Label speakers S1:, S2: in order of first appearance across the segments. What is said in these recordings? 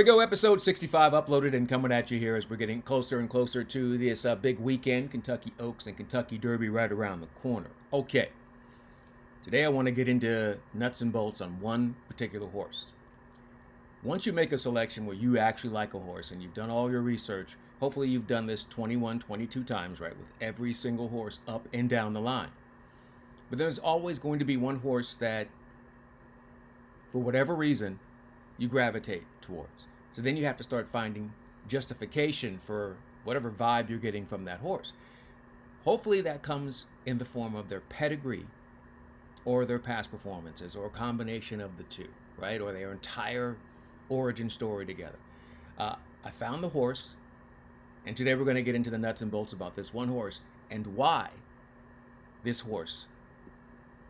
S1: Here we go, episode 65 uploaded and coming at you here as we're getting closer and closer to this big weekend, Kentucky Oaks and Kentucky Derby right around the corner. Okay, today I want to get into nuts and bolts on one particular horse. Once you make a selection where you actually like a horse and you've done all your research, hopefully you've done this 21, 22 times, right, with every single horse up and down the line. But there's always going to be one horse that, for whatever reason, you gravitate towards. So then you have to start finding justification for whatever vibe you're getting from that horse. Hopefully that comes in the form of their pedigree or their past performances or a combination of the two, right? Or their entire origin story together. I found the horse, and today we're going to get into the nuts and bolts about this one horse and why this horse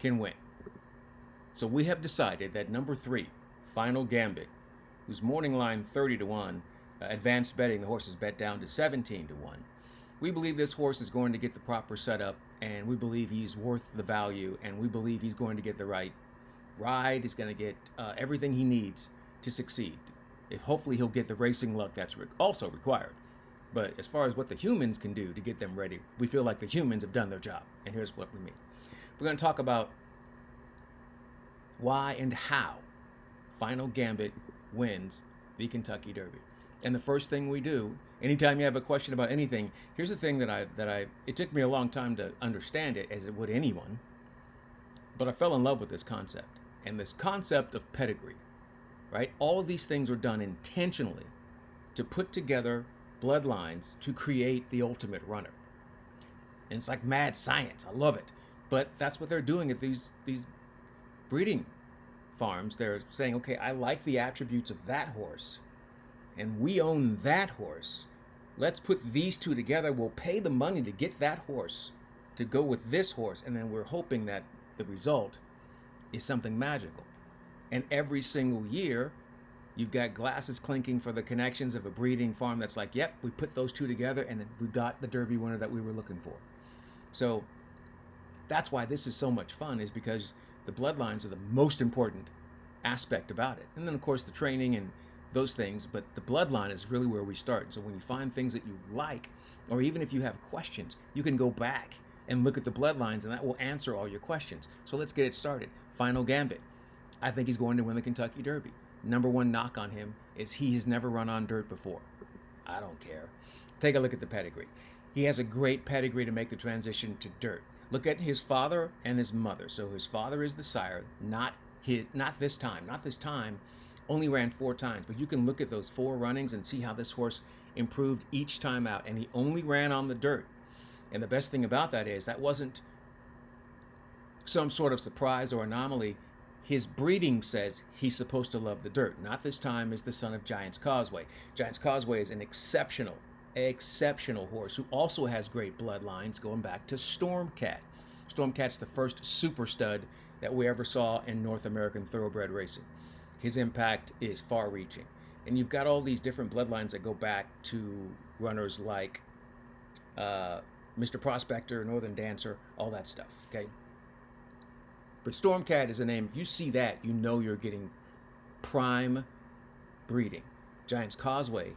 S1: can win. So we have decided that number 3, Final Gambit, whose morning line 30-1, advanced betting, the horse is bet down to 17-1. We believe this horse is going to get the proper setup, and we believe he's worth the value, and we believe he's going to get the right ride. He's going to get everything he needs to succeed. If hopefully he'll get the racing luck that's also required. But as far as what the humans can do to get them ready, we feel like the humans have done their job, and here's what we mean. We're going to talk about why and how Final Gambit wins the Kentucky Derby. And the first thing we do, anytime you have a question about anything, here's the thing that it took me a long time to understand it, as it would anyone, but I fell in love with this concept. And this concept of pedigree, right? All of these things are done intentionally to put together bloodlines to create the ultimate runner. And it's like mad science. I love it. But that's what they're doing at these breeding farms. They're saying, okay, I like the attributes of that horse, and we own that horse. Let's put these two together. We'll pay the money to get that horse to go with this horse, and then we're hoping that the result is something magical. And every single year, you've got glasses clinking for the connections of a breeding farm that's like, yep, we put those two together, and then we got the Derby winner that we were looking for. So that's why this is so much fun, is because the bloodlines are the most important aspect about it. And then, of course, the training and those things, but the bloodline is really where we start. So when you find things that you like, or even if you have questions, you can go back and look at the bloodlines, and that will answer all your questions. So let's get it started. Final Gambit. I think he's going to win the Kentucky Derby. Number one knock on him is he has never run on dirt before. I don't care. Take a look at the pedigree. He has a great pedigree to make the transition to dirt. Look at his father and his mother. So his father is the sire, not this time. Not this time, only ran 4 times. But you can look at those 4 runnings and see how this horse improved each time out. And he only ran on the dirt. And the best thing about that is that wasn't some sort of surprise or anomaly. His breeding says he's supposed to love the dirt. Not this time is the son of Giant's Causeway. Giant's Causeway is an exceptional horse who also has great bloodlines going back to Stormcat. Stormcat's the first super stud that we ever saw in North American thoroughbred racing. His impact is far-reaching. And you've got all these different bloodlines that go back to runners like Mr. Prospector, Northern Dancer, all that stuff, okay? But Stormcat is a name. If you see that, you know you're getting prime breeding. Giant's Causeway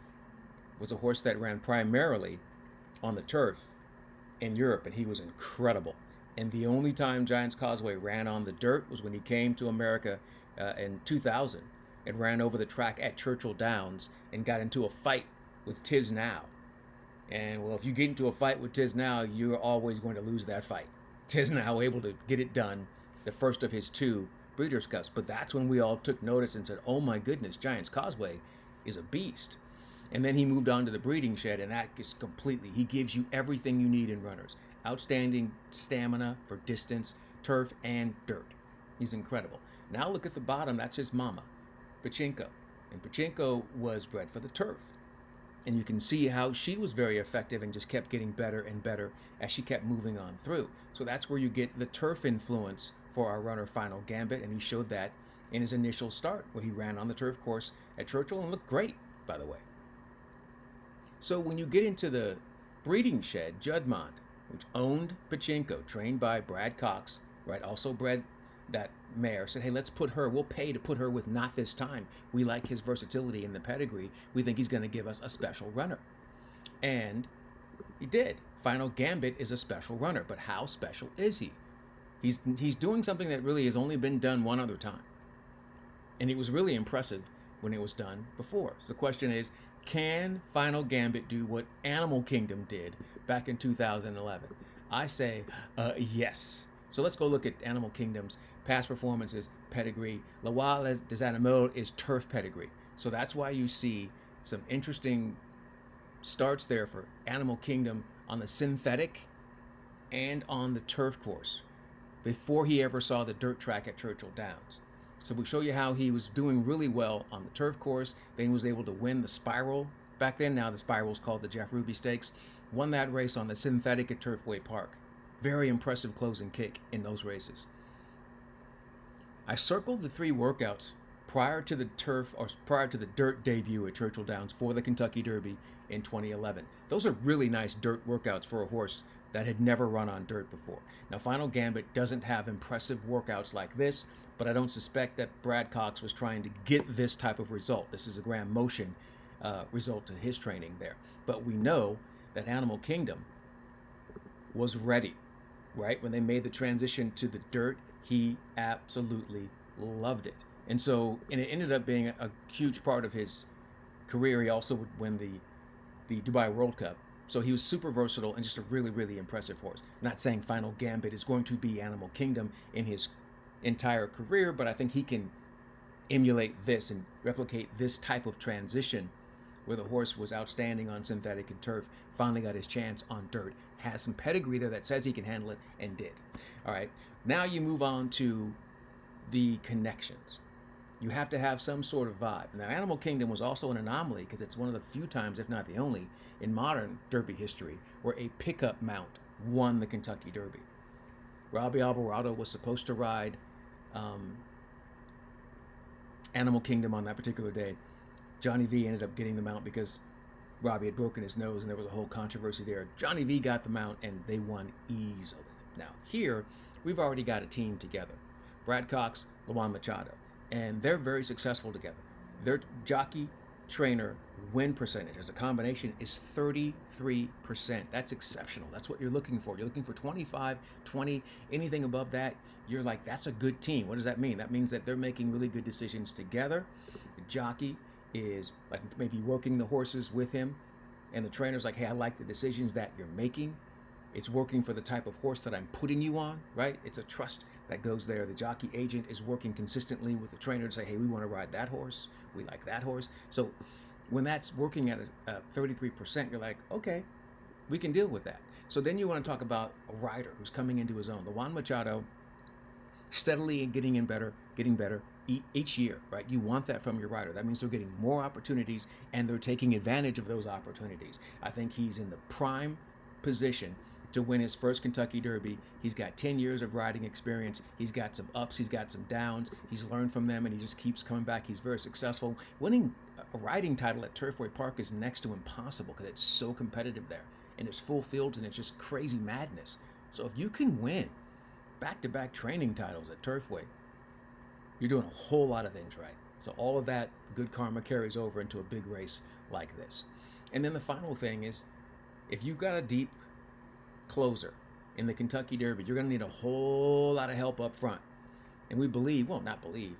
S1: was a horse that ran primarily on the turf in Europe, and he was incredible. And the only time Giant's Causeway ran on the dirt was when he came to America in 2000 and ran over the track at Churchill Downs and got into a fight with Tiz Now. And, well, if you get into a fight with Tiz Now, you're always going to lose that fight. Tiz Now able to get it done, the first of his 2 Breeders' Cups. But that's when we all took notice and said, oh my goodness, Giant's Causeway is a beast. And then he moved on to the breeding shed, and that is completely, he gives you everything you need in runners. Outstanding stamina for distance, turf, and dirt. He's incredible. Now look at the bottom, that's his mama, Pachinko. And Pachinko was bred for the turf. And you can see how she was very effective and just kept getting better and better as she kept moving on through. So that's where you get the turf influence for our runner Final Gambit, and he showed that in his initial start, where he ran on the turf course at Churchill and looked great, by the way. So when you get into the breeding shed, Juddmonte, which owned Pachinko, trained by Brad Cox, right, also bred that mare, said, hey, we'll pay to put her with Not This Time. We like his versatility in the pedigree. We think he's going to give us a special runner. And he did. Final Gambit is a special runner, but how special is he? He's doing something that really has only been done one other time. And it was really impressive when it was done before. So the question is, can Final Gambit do what Animal Kingdom did back in 2011? I say yes. So let's go look at Animal Kingdom's past performances, pedigree. La Voix des Animaux is turf pedigree. So that's why you see some interesting starts there for Animal Kingdom on the synthetic and on the turf course before he ever saw the dirt track at Churchill Downs. So we show you how he was doing really well on the turf course. Then he was able to win the Spiral back then. Now the Spiral is called the Jeff Ruby Stakes. Won that race on the synthetic at Turfway Park. Very impressive closing kick in those races. I circled the 3 workouts prior to the dirt debut at Churchill Downs for the Kentucky Derby in 2011. Those are really nice dirt workouts for a horse that had never run on dirt before. Now, Final Gambit doesn't have impressive workouts like this, but I don't suspect that Brad Cox was trying to get this type of result. This is a Grand Motion result to his training there. But we know that Animal Kingdom was ready, right? When they made the transition to the dirt, he absolutely loved it. And it ended up being a huge part of his career. He also would win the Dubai World Cup. So he was super versatile and just a really, really impressive horse. Not saying Final Gambit is going to be Animal Kingdom in his entire career, but I think he can emulate this and replicate this type of transition where the horse was outstanding on synthetic and turf, finally got his chance on dirt, has some pedigree there that says he can handle it, and did. All right, now you move on to the connections. You have to have some sort of vibe. Now, Animal Kingdom was also an anomaly because it's one of the few times, if not the only, in modern Derby history where a pickup mount won the Kentucky Derby. Robbie Alvarado was supposed to ride Animal Kingdom on that particular day. Johnny V ended up getting the mount because Robbie had broken his nose and there was a whole controversy there. Johnny V got the mount and they won easily. Now, here, we've already got a team together. Brad Cox, Luan Machado. And they're very successful together. Their jockey trainer win percentage as a combination is 33%. That's exceptional. That's what you're looking for. You're looking for 25, 20, anything above that. You're like, that's a good team. What does that mean? That means that they're making really good decisions together. The jockey is like maybe working the horses with him. And the trainer's like, hey, I like the decisions that you're making. It's working for the type of horse that I'm putting you on, right? It's a trust that goes there. The jockey agent is working consistently with the trainer to say, hey, we want to ride that horse. We like that horse. So when that's working at a 33%, you're like, okay, we can deal with that. So then you want to talk about a rider who's coming into his own. The Juan Machado, steadily getting better each year, right? You want that from your rider. That means they're getting more opportunities and they're taking advantage of those opportunities. I think he's in the prime position to win his first Kentucky Derby. He's got 10 years of riding experience. He's got some ups, he's got some downs. He's learned from them and he just keeps coming back. He's very successful. Winning a riding title at Turfway Park is next to impossible because it's so competitive there. And it's full fields and it's just crazy madness. So if you can win back-to-back training titles at Turfway, you're doing a whole lot of things right. So all of that good karma carries over into a big race like this. And then the final thing is, if you've got a deep closer in the Kentucky Derby, you're going to need a whole lot of help up front. And we believe, well, not believe.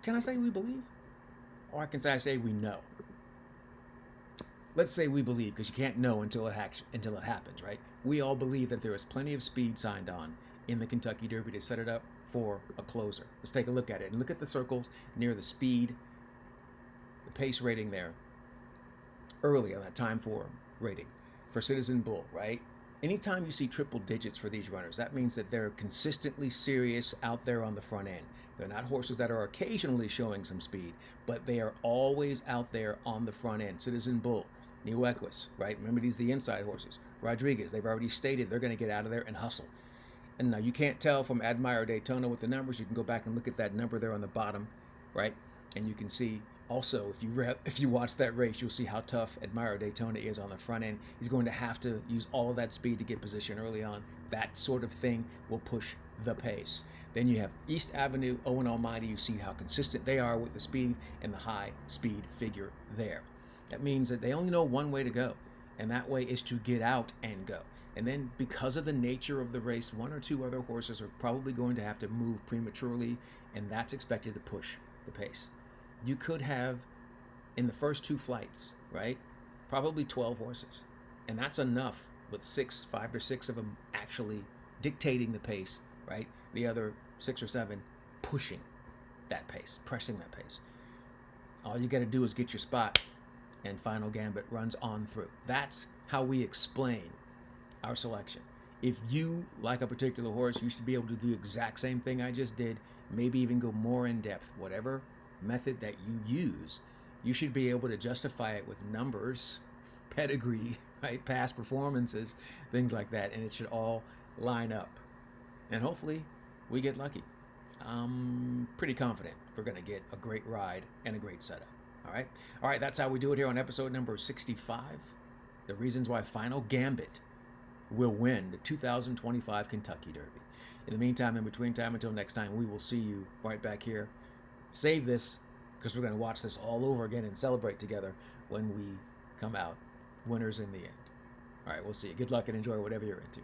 S1: Can I say we believe? Or I say we know. Let's say we believe, because you can't know until it happens, right? We all believe that there is plenty of speed signed on in the Kentucky Derby to set it up for a closer. Let's take a look at it and look at the circles near the speed, the pace rating there, early on that time for rating for Citizen Bull, right? Anytime you see triple digits for these runners, that means that they're consistently serious out there on the front end. They're not horses that are occasionally showing some speed, but they are always out there on the front end. Citizen Bull, New Equus, right? Remember, these are the inside horses. Rodriguez, they've already stated they're going to get out of there and hustle. And now you can't tell from Admire Daytona with the numbers. You can go back and look at that number there on the bottom, right? And you can see also, if you watch that race, you'll see how tough Admire Daytona is on the front end. He's going to have to use all of that speed to get position early on. That sort of thing will push the pace. Then you have East Avenue, Owen Almighty. You see how consistent they are with the speed and the high speed figure there. That means that they only know one way to go, and that way is to get out and go. And then, because of the nature of the race, one or two other horses are probably going to have to move prematurely, and that's expected to push the pace. You could have, in the first two flights, right, probably 12 horses. And that's enough with 5 or 6 of them actually dictating the pace, right? The other 6 or 7 pushing that pace, pressing that pace. All you got to do is get your spot, and Final Gambit runs on through. That's how we explain our selection. If you like a particular horse, you should be able to do the exact same thing I just did, maybe even go more in depth. Whatever method that you use, you should be able to justify it with numbers, pedigree, right, past performances, things like that, and it should all line up. And hopefully we get lucky. I'm pretty confident we're going to get a great ride and a great setup. All right, that's how we do it here on episode number 65. The reasons why Final Gambit will win the 2025 Kentucky Derby. In the meantime, in between time, until next time, we will see you right back here. Save this, because we're going to watch this all over again and celebrate together when we come out winners in the end. All right, we'll see you. Good luck and enjoy whatever you're into.